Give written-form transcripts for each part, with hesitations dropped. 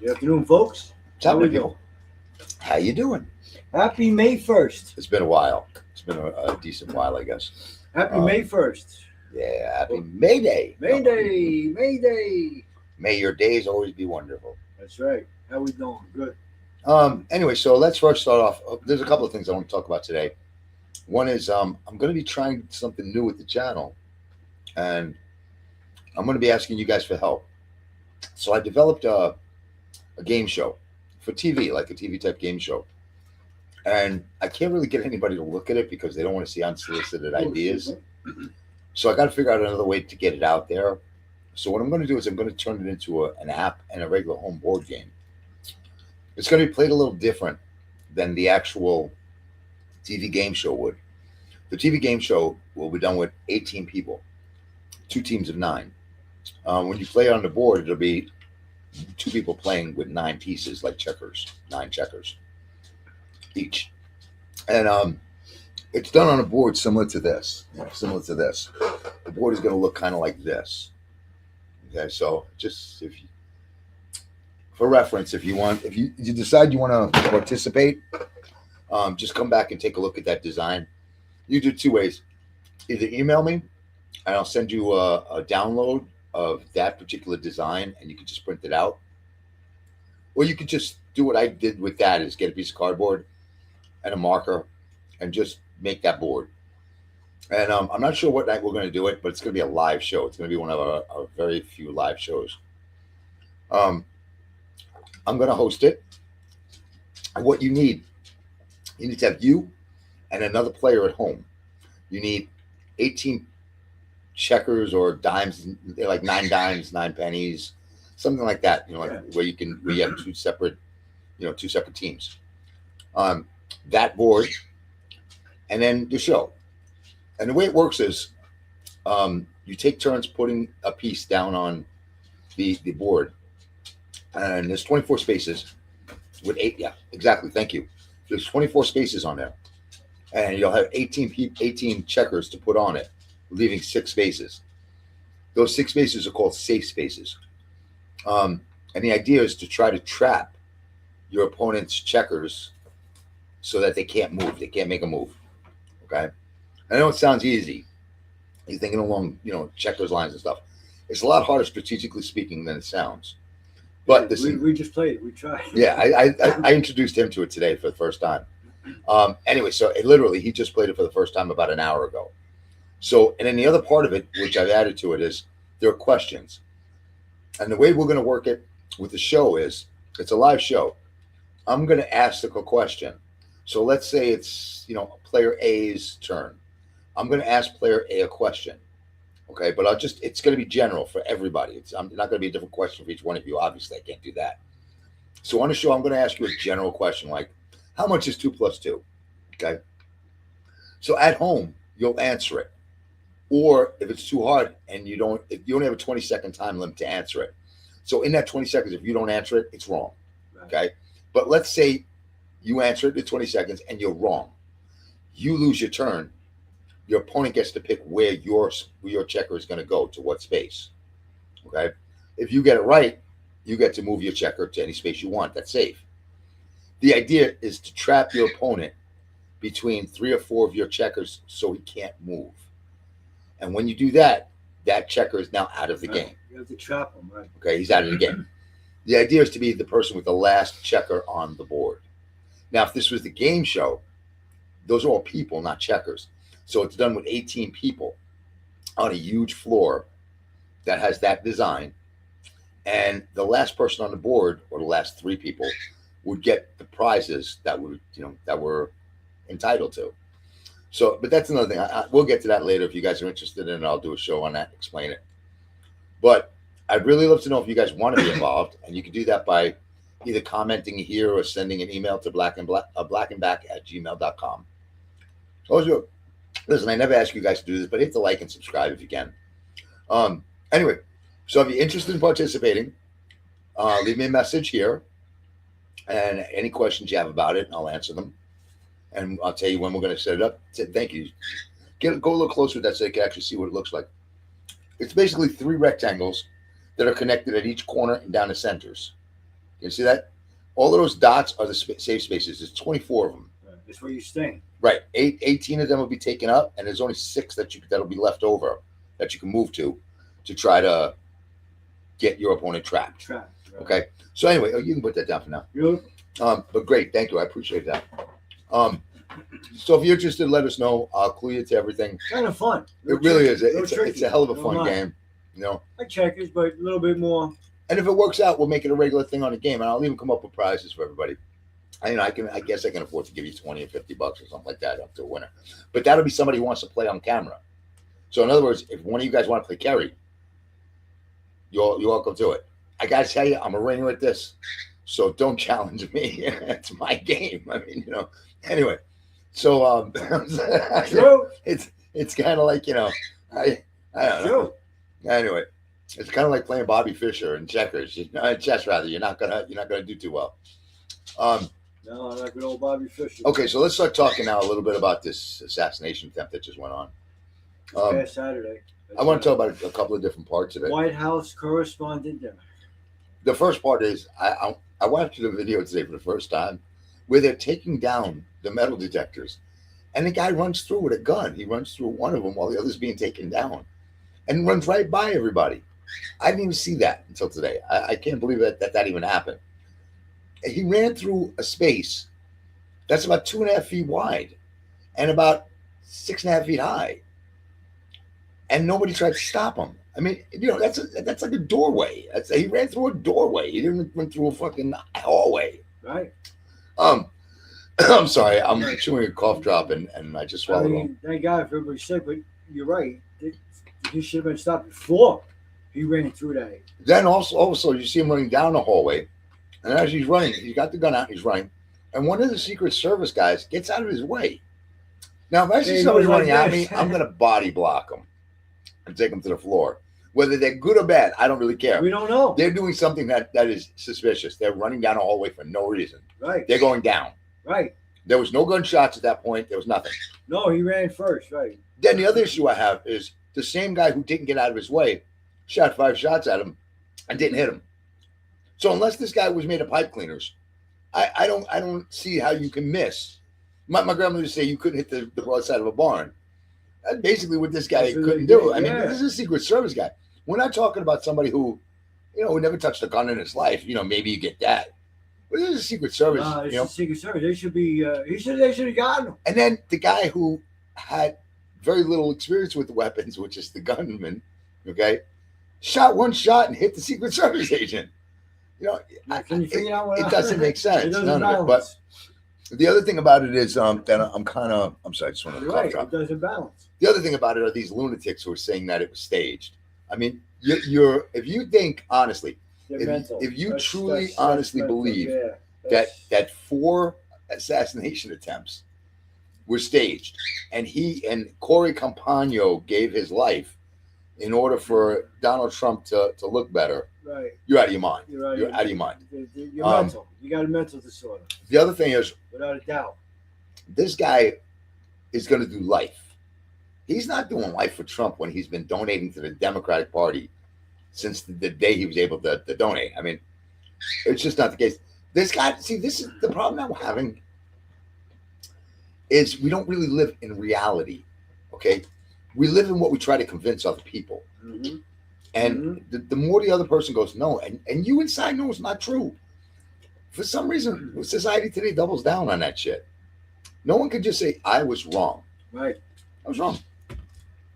Good afternoon, folks. What's How we happening, doing? people? How you doing? Happy May 1st. It's been a while. It's been a decent while, I guess. Happy Um, May 1st. yeah, happy Oh, May Day. May Day. May Day. May your days always be wonderful. That's right. How we doing? Good. Anyway, so let's first start off. There's a couple of things I want to talk about today. One is I'm going to be trying something new with the channel, and I'm going to be asking you guys for help. So I developed a game show for TV, like a TV type game show. And I can't really get anybody to look at it because they don't want to see unsolicited Oh, excuse ideas. me. So I got to figure out another way to get it out there. So what I'm going to do is I'm going to turn it into an app and a regular home board game. It's going to be played a little different than the actual TV game show would. The TV game show will be done with 18 people, two teams of nine. When you play on the board, it'll be two people playing with nine pieces, like checkers, nine checkers each. And it's done on a board similar to this. Similar to this. The board is going to look kind of like this. Okay, so just if you, for reference, if you decide you want to participate, just come back and take a look at that design. You do two ways: either email me, and I'll send you a download of that particular design, and you can just print it out, or you could just do what I did with that: is get a piece of cardboard and a marker, and just make that board. And I'm not sure what night we're going to do it, but it's going to be a live show. It's going to be one of our very few live shows. Um, I'm going to host it. And what you need to have you and another player at home. You need 18 checkers or dimes, like nine dimes, nine pennies, something like that. Like where you have two separate teams. That board, and then the show. And the way it works is you take turns putting a piece down on the board. And there's 24 spaces with eight. Yeah, exactly. Thank you. There's 24 spaces on there. And you'll have 18 checkers to put on it, leaving six spaces. Those six spaces are called safe spaces. And the idea is to try to trap your opponent's checkers so that they can't move. They can't make a move. Okay? I know it sounds easy. You're thinking along, checkers lines and stuff. It's a lot harder strategically speaking than it sounds. But this we just played it. We tried. Yeah, I introduced him to it today for the first time. Anyway, so he just played it for the first time about an hour ago. So, and then the other part of it, which I've added to it, is there are questions. And the way we're going to work it with the show is it's a live show. I'm going to ask the question. So let's say it's, player A's turn. I'm going to ask player A a question. Okay, but it's going to be general for everybody. I'm not going to be a different question for each one of you. Obviously, I can't do that. So on the show, I'm going to ask you a general question like, how much is 2 plus 2? Okay. So at home, you'll answer it. Or if it's too hard and if you only have a 20-second time limit to answer it. So in that 20 seconds, if you don't answer it, it's wrong. Okay. But let's say you answer it in 20 seconds and you're wrong. You lose your turn. Your opponent gets to pick where your checker is going to go, to what space. Okay. If you get it right, you get to move your checker to any space you want. That's safe. The idea is to trap your opponent between 3 or 4 of your checkers so he can't move. And when you do that, that checker is now out of the game. You have to trap him, right? Okay, he's out of the game. The idea is to be the person with the last checker on the board. Now, if this was the game show, those are all people, not checkers. So it's done with 18 people on a huge floor that has that design. And the last person on the board, or the last 3 people, would get the prizes that were entitled to. So, but that's another thing. We'll get to that later. If you guys are interested in it, I'll do a show on that, explain it. But I'd really love to know if you guys want to be involved, and you can do that by either commenting here or sending an email to blackandback@gmail.com. Also, listen, I never ask you guys to do this, but hit the like and subscribe if you can. Anyway, so if you're interested in participating, leave me a message here, and any questions you have about it, I'll answer them. And I'll tell you when we're going to set it up. Thank you. Go a little closer with that so you can actually see what it looks like. It's basically 3 rectangles that are connected at each corner and down the centers. You see that? All of those dots are the safe spaces. There's 24 of them. That's where you're staying. Right. 18 of them will be taken up, and there's only 6 that'll be left over that you can move to try to get your opponent trapped. Right. Okay. So anyway, you can put that down for now. Beautiful. But great, thank you. I appreciate that. So if you're interested, let us know. I'll clue you to everything. Kind of fun. It really is. Real It's a hell of a Don't fun mind. game. You know. Like checkers, but a little bit more. And if it works out, we'll make it a regular thing on the game, and I'll even come up with prizes for everybody. I guess I can afford to give you $20 or $50 or something like that up to a winner. But that'll be somebody who wants to play on camera. So in other words, if one of you guys want to play Kerry, you're welcome to it. I gotta tell you, I'm a ringer at this, so don't challenge me. It's my game. I mean, you know. Anyway, so True. it's kind of like, you know, I don't know. True. Anyway, it's kind of like playing Bobby Fischer in checkers. Chess rather. You're not gonna do too well. No, like good old Bobby Fischer. Okay, so let's start talking now a little bit about this assassination attempt that just went on. Past Saturday. I want to talk about a couple of different parts of it. White House correspondent dinner. The first part is I watched the video today for the first time where they're taking down the metal detectors, and the guy runs through with a gun. He runs through one of them while the other's being taken down, and runs right by everybody. I didn't even see that until today. I can't believe that even happened. He ran through a space that's about 2.5 feet wide and about 6.5 feet high, and nobody tried to stop him. I mean, you know, that's like a doorway. He ran through a doorway. He didn't run through a fucking hallway. Right. I'm sorry. I'm chewing a cough drop and I just I swallowed mean, thank God for everybody's sick, but you're right. He should have been stopped before he ran through that. Then also you see him running down the hallway, and as he's running, he's got the gun out. He's running, and one of the Secret Service guys gets out of his way. Now, if I see somebody running at me, I'm gonna body block them and take them to the floor. Whether they're good or bad, I don't really care. We don't know. They're doing something that is suspicious. They're running down a hallway for no reason. Right. They're going down. Right. There was no gunshots at that point. There was nothing. No, he ran first. Right. Then the other issue I have is the same guy who didn't get out of his way shot 5 shots at him and didn't hit him. So unless this guy was made of pipe cleaners, I don't see how you can miss. My grandmother used to say you couldn't hit the broadside of a barn. That's basically what this guy couldn't do. I mean, this is a Secret Service guy. We're not talking about somebody who, you know, who never touched a gun in his life. You know, maybe you get that. But this is a Secret Service. It's you know? a Secret Service. They should be. They should have gotten him. And then the guy who had very little experience with the weapons, which is the gunman, okay, shot one shot and hit the Secret Service agent. You know, Can you figure out what it doesn't make sense. It doesn't None of it. balance. But the other thing about it is that I'm sorry, I just want to You're cough right. drop. It doesn't balance. The other thing about it are these lunatics who are saying that it was staged. I mean, if you think honestly, They're mental. if you That's truly honestly mental. believe Yeah, that 4 assassination attempts were staged, and Corey Campagno gave his life in order for Donald Trump to look better, right. you're out of your mind. You're right. You're out of your mind. You're mental. You got a mental disorder, The other thing is, without a doubt. this guy is going to do life. He's not doing life for Trump when he's been donating to the Democratic Party since the day he was able to donate. I mean, it's just not the case. This guy, see, this is the problem that we're having, is we don't really live in reality, okay? We live in what we try to convince other people. Mm-hmm. And the more the other person goes, no, and you inside know it's not true. For some reason, society today doubles down on that shit. No one can just say, I was wrong. Right. I was wrong.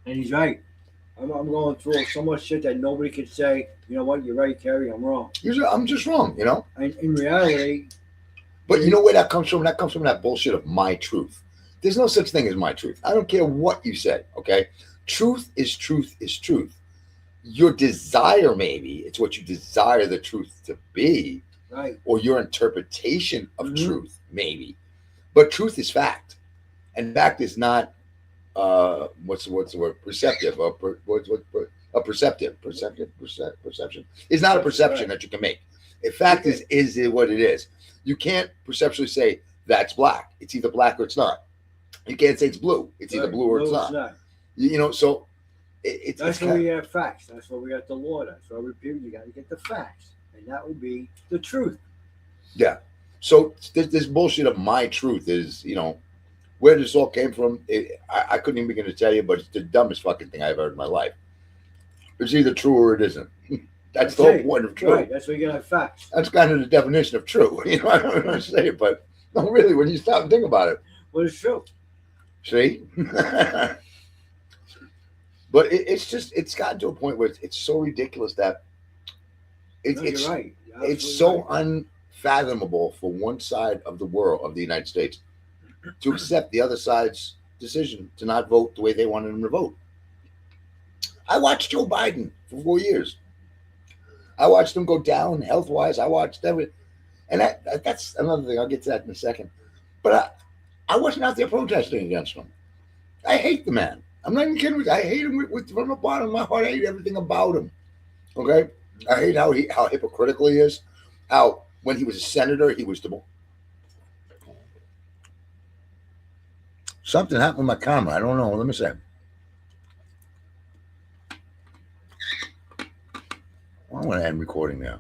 And he's right. I'm going through so much shit that nobody could say, you know what, you're right, Kerry, I'm wrong. I'm just wrong, you know? And in reality... But you know where that comes from? That comes from that bullshit of my truth. There's no such thing as my truth. I don't care what you say, okay? Truth is truth is truth. Your desire, maybe, it's what you desire the truth to be, right, or your interpretation of truth, maybe. But truth is fact. And fact is not, what's the word? Perceptive. Perception. It's not a perception that you can make. In fact, is what it is. You can't perceptually say that's black. It's either black or it's not. You can't say it's blue. It's either blue or it's not. You know, so that's why we have facts. That's why we got the law. That's why you got to get the facts, and that will be the truth. Yeah. So this bullshit of my truth is, where this all came from. I couldn't even begin to tell you, but it's the dumbest fucking thing I've heard in my life. It's either true or it isn't. That's the whole it. point of true. Right. That's where you get our facts. That's kind of the definition of true. I don't want to say it, but no, really, when you stop and think about it. Well, it's true. See? But it's gotten to a point where it's so ridiculous that No, it's you're right. You're it's absolutely so right. unfathomable for one side of the world of the United States to accept the other side's decision to not vote the way they wanted them to vote. I watched Joe Biden for 4 years. I watched him go down health wise. I watched everything, and that's another thing. I'll get to that in a second. But I wasn't out there protesting against him. I hate the man. I'm not even kidding with you. I hate him from the bottom of my heart. I hate everything about him. Okay, I hate how hypocritical he is. How when he was a senator, he was the something happened with my camera. I don't know. Let me see. I'm going to end recording now.